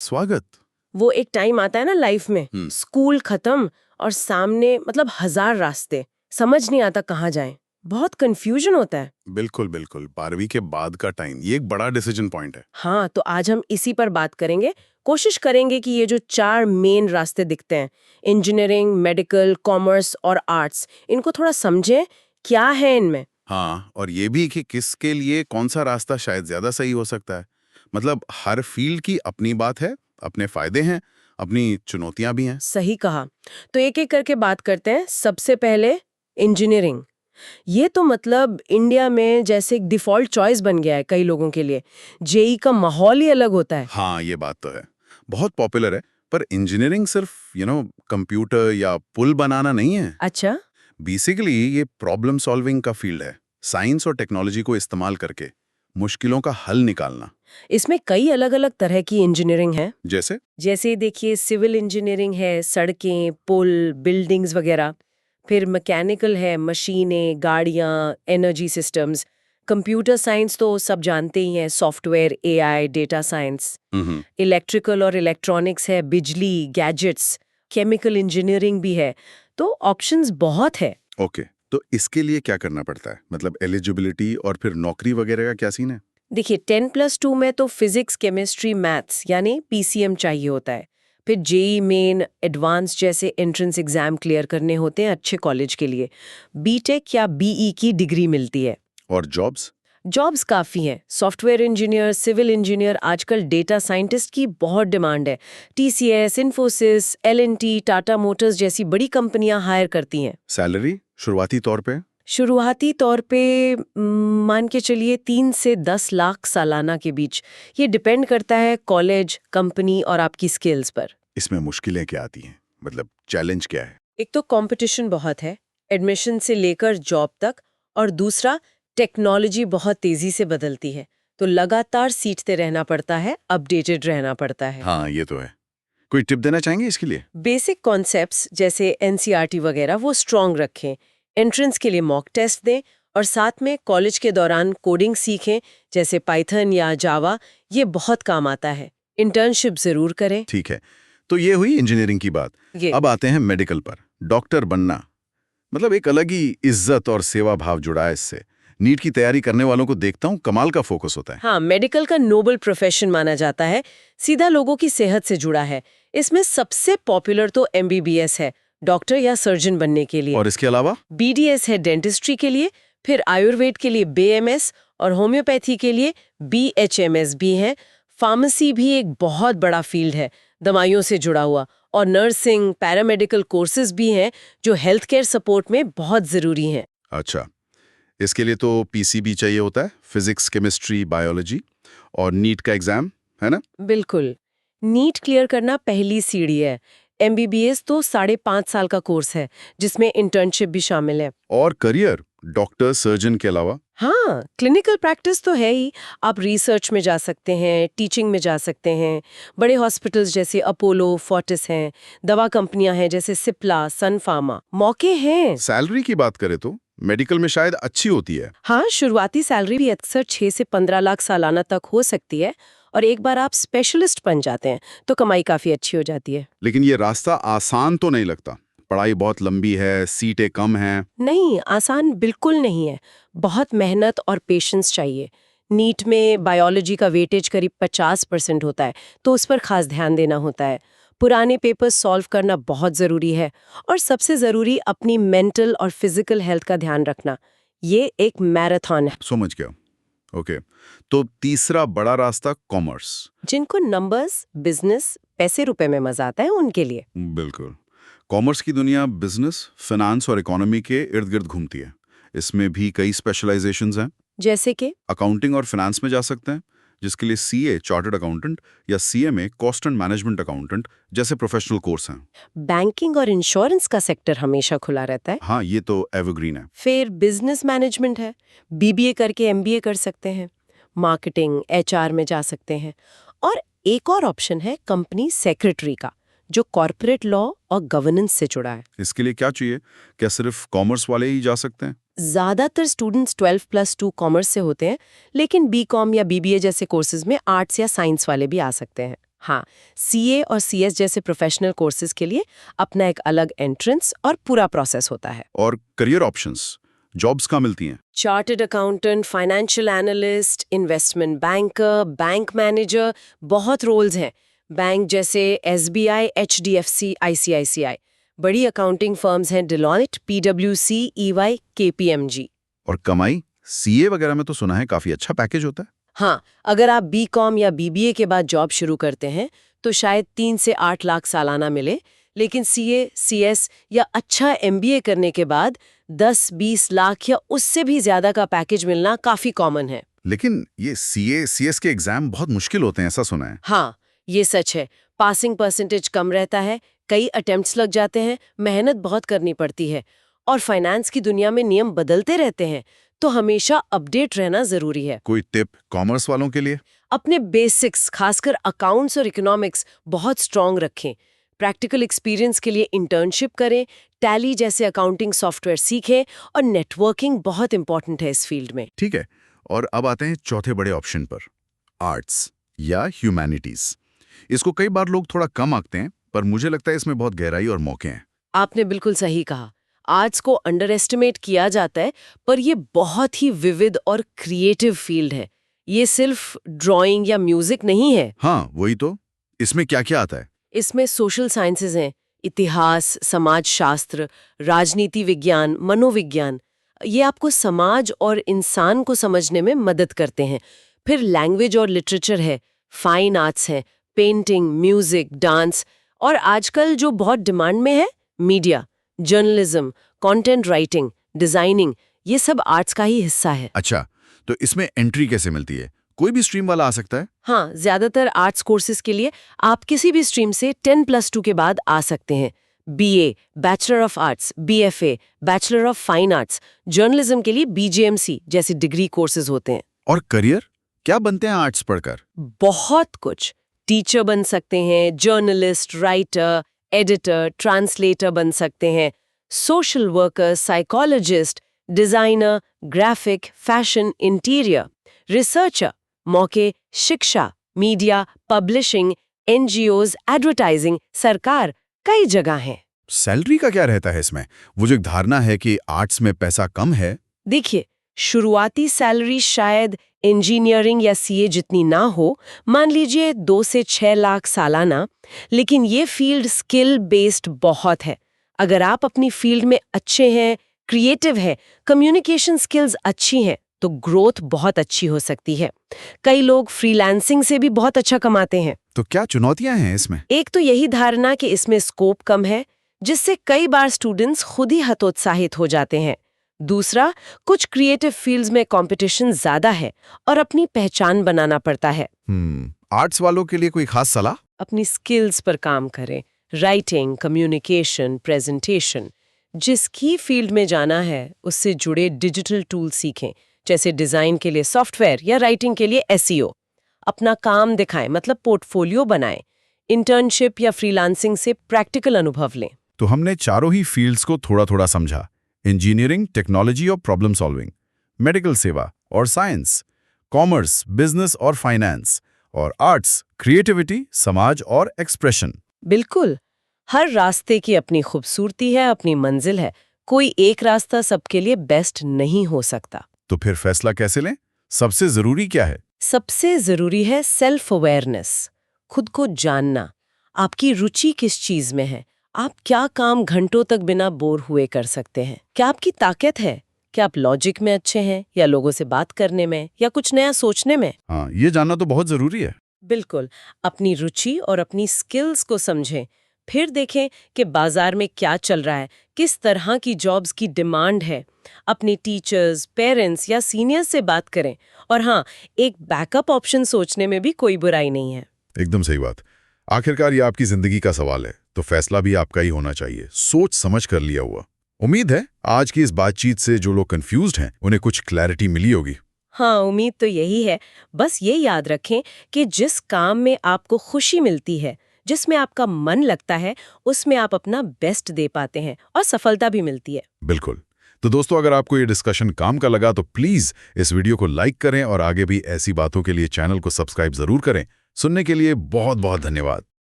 स्वागत। वो एक टाइम आता है ना लाइफ में, हम्म। स्कूल खत्म और सामने मतलब 1000 रास्ते, समझ नहीं आता कहाँ जाएं। बहुत कंफ्यूजन होता है। बिल्कुल बिल्कुल, 12वीं के बाद का टाइम ये एक बड़ा डिसीजन पॉइंट है। हाँ, तो आज हम इसी पर बात करेंगे। कोशिश करेंगे कि ये जो 4 मेन रास्ते दिखते हैं, इंजीनियरिंग, मेडिकल, कॉमर्स और आर्ट्स, इनको थोड़ा समझें, क्या है इनमें। हाँ, और ये भी कि किसके लिए कौन सा रास्ता शायद ज्यादा सही हो सकता है। मतलब हर फील्ड की अपनी बात है, अपने फायदे हैं, अपनी चुनौतियां भी हैं। सही कहा। तो एक एक करके बात करते हैं। सबसे पहले इंजीनियरिंग। ये तो मतलब इंडिया में जैसे एक डिफॉल्ट चॉइस बन गया है कई लोगों के लिए। जेई का माहौल ही अलग होता है। हाँ, ये बात तो है, बहुत पॉपुलर है। पर इंजीनियरिंग सिर्फ कंप्यूटर या पुल बनाना नहीं है। अच्छा। बेसिकली ये प्रॉब्लम सॉल्विंग का फील्ड है। साइंस और टेक्नोलॉजी को इस्तेमाल करके मुश्किलों का हल निकालना। इसमें कई अलग अलग तरह की इंजीनियरिंग है। जैसे जैसे देखिए, सिविल इंजीनियरिंग है, सड़कें, पुल, बिल्डिंग्स वगैरह। फिर मैकेनिकल है, मशीनें, गाड़ियाँ, एनर्जी सिस्टम्स। कंप्यूटर साइंस तो सब जानते ही हैं, सॉफ्टवेयर, एआई, डेटा साइंस। हम्म। इलेक्ट्रिकल और इलेक्ट्रॉनिक्स है, बिजली, गैजेट्स। केमिकल इंजीनियरिंग भी है। तो ऑप्शंस बहुत है। ओके, तो इसके लिए क्या करना पड़ता है? मतलब एलिजिबिलिटी और फिर नौकरी वगैरह का क्या सीन है? देखिए, 10+2 में तो फिजिक्स, केमिस्ट्री, मैथ्स यानी पीसीएम चाहिए होता है। फिर जेई मेन, एडवांस जैसे एंट्रेंस एग्जाम क्लियर करने होते हैं अच्छे कॉलेज के लिए। बीटेक या बीई की डिग्री मिलती है। और जॉब्स? जॉब्स काफ़ी हैं। सॉफ्टवेयर इंजीनियर, सिविल इंजीनियर, आजकल डेटा साइंटिस्ट की बहुत डिमांड है। TCS, Infosys, LNT, Tata motors जैसी बड़ी कंपनियां हायर करती हैं। सैलरी शुरुआती तौर पे? शुरुआती तौर पे मान के चलिए 3 से 10 लाख सालाना के बीच। ये डिपेंड करता है कॉलेज, कंपनी और आपकी स्किल्स पर। इसमें मुश्किलें क्या आती हैं? मतलब चैलेंज क्या है? एक तो कंपटीशन बहुत है, एडमिशन से लेकर जॉब तक। और दूसरा, टेक्नोलॉजी बहुत तेजी से बदलती है, तो लगातार सीखते रहना पड़ता है, अपडेटेड रहना पड़ता है। हाँ, ये तो है। कोई टिप देना चाहेंगे इसके लिए? बेसिक कॉन्सेप्ट्स जैसे एनसीईआरटी वगैरह वो स्ट्रॉन्ग रखें। एंट्रेंस के लिए मॉक टेस्ट दें और साथ में कॉलेज के दौरान कोडिंग सीखें, जैसे पाइथन या जावा। ये बहुत काम आता है। इंटर्नशिप जरूर करें। ठीक है, तो ये हुई इंजीनियरिंग की बात। ये अब आते हैं मेडिकल पर। डॉक्टर बनना मतलब एक अलग ही इज्जत और सेवा भाव जुड़ा है इससे। नीट की तैयारी करने वालों को देखता हूँ, कमाल का फोकस होता है। हाँ, मेडिकल का नोबल प्रोफेशन माना जाता है। सीधा लोगों की सेहत से जुड़ा है। इसमें सबसे पॉपुलर तो एमबीबीएस है, डॉक्टर या सर्जन बनने के लिए। और इसके अलावा? बीडीएस है डेंटिस्ट्री के लिए। फिर आयुर्वेद के लिए बीएमएस और होम्योपैथी के लिए बीएचएमएस भी है। फार्मेसी भी एक बहुत बड़ा फील्ड है, दवाइयों से जुड़ा हुआ। और नर्सिंग, पैरामेडिकल कोर्सेज भी हैं जो हेल्थ केयर सपोर्ट में बहुत ज़रूरी हैं। अच्छा, इसके लिए तो पीसीबी चाहिए होता है, फिजिक्स, केमिस्ट्री, बायोलॉजी। और नीट का एग्जाम है ना? बिल्कुल। नीट क्लियर करना पहली सीढ़ी है। एमबीबीएस तो 5.5 साल का कोर्स है, जिसमें इंटर्नशिप भी शामिल है। और करियर डॉक्टर, सर्जन के अलावा? हाँ, क्लिनिकल प्रैक्टिस तो है ही। आप रिसर्च में जा सकते हैं, टीचिंग में जा सकते हैं। बड़े हॉस्पिटल्स जैसे अपोलो, फोर्टिस हैं। दवा कंपनियां हैं जैसे सिप्ला, सन फार्मा। मौके हैं। सैलरी की बात करें तो मेडिकल में शायद अच्छी होती है। हाँ, शुरुआती सैलरी भी अक्सर 6 से 15 लाख सालाना तक हो सकती है। और एक बार आप स्पेशलिस्ट बन जाते हैं तो कमाई काफी अच्छी हो जाती है। लेकिन ये रास्ता आसान तो नहीं लगता। पढ़ाई बहुत लंबी है, सीटें कम हैं। नहीं, आसान बिल्कुल नहीं है। बहुत मेहनत और पेशेंस चाहिए। नीट में बायोलॉजी का वेटेज करीब 50% होता है, तो उस पर खास ध्यान देना होता है। पुराने पेपर्स सॉल्व करना बहुत ज़रूरी है। और सबसे ज़रूरी, अपनी मेंटल और फिजिकल हेल्थ का ध्यान रखना। ये एक मैराथन है। समझ गया। ओके, तो तीसरा बड़ा रास्ता कॉमर्स। जिनको नंबर्स, बिजनेस, पैसे रुपए में मजा आता है, उनके लिए। बिल्कुल। कॉमर्स की दुनिया बिजनेस, फाइनेंस और इकोनॉमी के इर्द गिर्द घूमती है। इसमें भी कई स्पेशलाइजेशंस हैं। जैसे कि अकाउंटिंग और फाइनेंस में जा सकते हैं, जिसके लिए सीए चार्टर्ड अकाउंटेंट या CMA cost and management accountant जैसे प्रोफेशनल कोर्स हैं। बैंकिंग और इंश्योरेंस का सेक्टर हमेशा खुला रहता है। हाँ, ये तो एवरग्रीन है। फिर बिजनेस मैनेजमेंट है, बीबीए करके एमबीए कर सकते हैं। मार्केटिंग, एचआर में जा सकते हैं। और एक और ऑप्शन है कंपनी सेक्रेटरी का, जो कॉर्पोरेट लॉ और गवर्नेंस से जुड़ा है। इसके लिए क्या चाहिए? क्या सिर्फ कॉमर्स वाले ही जा सकते हैं? ज्यादातर स्टूडेंट्स 12+2 कॉमर्स से होते हैं, लेकिन बीकॉम या बीबीए जैसे कोर्सेज में आर्ट्स या साइंस वाले भी आ सकते हैं। हाँ, सीए और सीएस जैसे प्रोफेशनल कोर्सेज के लिए अपना एक अलग एंट्रेंस और पूरा प्रोसेस होता है। और करियर ऑप्शंस, जॉब्स कहाँ मिलती हैं? Chartered accountant, financial analyst, investment banker, bank manager, बहुत रोल्स हैं। बैंक जैसे एसबीआई, एचडीएफसी, आईसीआईसीआई। बड़ी अकाउंटिंग फर्म्स हैं डिलॉयट, पीडब्ल्यूसी, ईवाई, केपीएमजी। और कमाई, सीए वगैरह में तो सुना है काफी अच्छा पैकेज होता है। हाँ, अगर आप बीकॉम या बीबीए के बाद जॉब शुरू करते हैं तो शायद 3 से 8 लाख सालाना मिले, लेकिन सीए, सीएस या अच्छा एमबीए करने के बाद 10-20 लाख या उससे भी ज्यादा का पैकेज मिलना काफी कॉमन है। लेकिन ये सीए, सीएस के एग्जाम बहुत मुश्किल होते हैं, ऐसा सुना है। हाँ, ये सच है। पासिंग परसेंटेज कम रहता है, कई अटेम्प्ट्स लग जाते हैं, मेहनत बहुत करनी पड़ती है और फाइनेंस की दुनिया में नियम बदलते रहते हैं, तो हमेशा अपडेट रहना जरूरी है। कोई टिप कॉमर्स वालों के लिए? अपने बेसिक्स, खासकर अकाउंट्स और इकोनॉमिक्स बहुत स्ट्रांग रखें। प्रैक्टिकल एक्सपीरियंस के लिए इंटर्नशिप करें, टैली जैसे अकाउंटिंग सॉफ्टवेयर सीखें और नेटवर्किंग बहुत इंपॉर्टेंट है इस फील्ड में। ठीक है, और अब आते हैं चौथे बड़े ऑप्शन पर, आर्ट्स या ह्यूमैनिटीज। इसको कई बार लोग थोड़ा कम आंकते हैं, पर मुझे लगता है इसमें बहुत गहराई और मौके हैं। आपने बिल्कुल सही कहा। आर्ट्स को अंडर एस्टिमेट किया जाता है, पर ये बहुत ही विविध और क्रिएटिव फील्ड है। ये सिर्फ ड्राइंग या म्यूजिक नहीं है। हाँ, वही तो। इसमें क्या क्या आता है? इसमें सोशल साइंसेज हैं, इतिहास, समाजशास्त्र, राजनीति विज्ञान, मनोविज्ञान। ये आपको समाज और इंसान को समझने में मदद करते हैं। फिर लैंग्वेज और लिटरेचर है, फाइन आर्ट्स है, पेंटिंग, म्यूजिक, डांस और आजकल जो बहुत डिमांड में है, media, journalism, content writing, designing, ये सब आर्ट्स का ही हिस्सा है। अच्छा, तो इसमें एंट्री कैसे मिलती है? कोई भी स्ट्रीम वाला आ सकता है? हाँ, ज्यादातर आर्ट्स कोर्सेज के लिए आप किसी भी स्ट्रीम से 10+2 के बाद आ सकते हैं। BA, bachelor of arts, BFA, bachelor of fine arts, journalism के लिए बीजेएमसी जैसे डिग्री कोर्सेज होते हैं। और करियर क्या बनते हैं आर्ट्स पढ़कर? बहुत कुछ। टीचर बन सकते हैं, जर्नलिस्ट, राइटर, एडिटर, ट्रांसलेटर बन सकते हैं, social worker, psychologist, designer, graphic, fashion, interior, researcher, मौके, शिक्षा, मीडिया, पब्लिशिंग, एनजीओज, एडवर्टाइजिंग, सरकार, कई जगह हैं। सैलरी का क्या रहता है इसमें? वो जो एक धारणा है कि आर्ट्स में पैसा कम है। देखिए, शुरुआती सैलरी शायद इंजीनियरिंग या सीए जितनी ना हो, मान लीजिए 2 से 6 लाख सालाना, लेकिन ये फील्ड स्किल बेस्ड बहुत है। अगर आप अपनी फील्ड में अच्छे हैं, क्रिएटिव है, कम्युनिकेशन स्किल्स अच्छी हैं, तो ग्रोथ बहुत अच्छी हो सकती है। कई लोग फ्रीलांसिंग से भी बहुत अच्छा कमाते हैं। तो क्या चुनौतियां हैं इसमें? एक तो यही धारणा कि इसमें स्कोप कम है, जिससे कई बार स्टूडेंट्स खुद ही हतोत्साहित हो जाते हैं। दूसरा, कुछ क्रिएटिव फील्ड्स में कंपटीशन ज्यादा है और अपनी पहचान बनाना पड़ता है। आर्ट्स वालों के लिए कोई खास सलाह? अपनी स्किल्स पर काम करें, राइटिंग, कम्युनिकेशन, प्रेजेंटेशन। जिसकी फील्ड में जाना है उससे जुड़े डिजिटल टूल सीखें, जैसे डिजाइन के लिए सॉफ्टवेयर या राइटिंग के लिए एसईओ। अपना काम दिखाएं, मतलब पोर्टफोलियो बनाएं। इंटर्नशिप या फ्रीलांसिंग से प्रैक्टिकल अनुभव लें। तो हमने चारों ही फील्ड्स को थोड़ा थोड़ा समझा। इंजीनियरिंग, टेक्नोलॉजी और प्रॉब्लम सॉल्विंग, मेडिकल सेवा और साइंस, कॉमर्स, बिजनेस और फाइनेंस, और आर्ट्स, क्रिएटिविटी, समाज और एक्सप्रेशन। बिल्कुल, हर रास्ते की अपनी खूबसूरती है, अपनी मंजिल है। कोई एक रास्ता सबके लिए बेस्ट नहीं हो सकता। तो फिर फैसला कैसे लें? सबसे जरूरी क्या है? सबसे जरूरी है सेल्फ अवेयरनेस, खुद को जानना। आपकी रुचि किस चीज में है? आप क्या काम घंटों तक बिना बोर हुए कर सकते हैं? क्या आपकी ताकत है? क्या आप लॉजिक में अच्छे हैं, या लोगों से बात करने में, या कुछ नया सोचने में? हाँ, ये जानना तो बहुत जरूरी है। बिल्कुल, अपनी रुचि और अपनी स्किल्स को समझें। फिर देखें कि बाजार में क्या चल रहा है, किस तरह की जॉब्स की डिमांड है। अपने टीचर्स, पेरेंट्स या सीनियर्स से बात करें। और हाँ, एक बैकअप ऑप्शन सोचने में भी कोई बुराई नहीं है। एकदम सही बात। आखिरकार ये आपकी जिंदगी का सवाल है, तो फैसला भी आपका ही होना चाहिए, सोच समझ कर लिया हुआ। उम्मीद है आज की इस बातचीत से जो लोग कंफ्यूज्ड हैं उन्हें कुछ क्लैरिटी मिली होगी। हाँ, उम्मीद तो यही है। बस ये याद रखें कि जिस काम में आपको खुशी मिलती है, जिसमें आपका मन लगता है, उसमें आप अपना बेस्ट दे पाते हैं और सफलता भी मिलती है। बिल्कुल। तो दोस्तों, अगर आपको ये डिस्कशन काम का लगा तो प्लीज इस वीडियो को लाइक करें और आगे भी ऐसी बातों के लिए चैनल को सब्सक्राइब जरूर करें। सुनने के लिए बहुत बहुत धन्यवाद।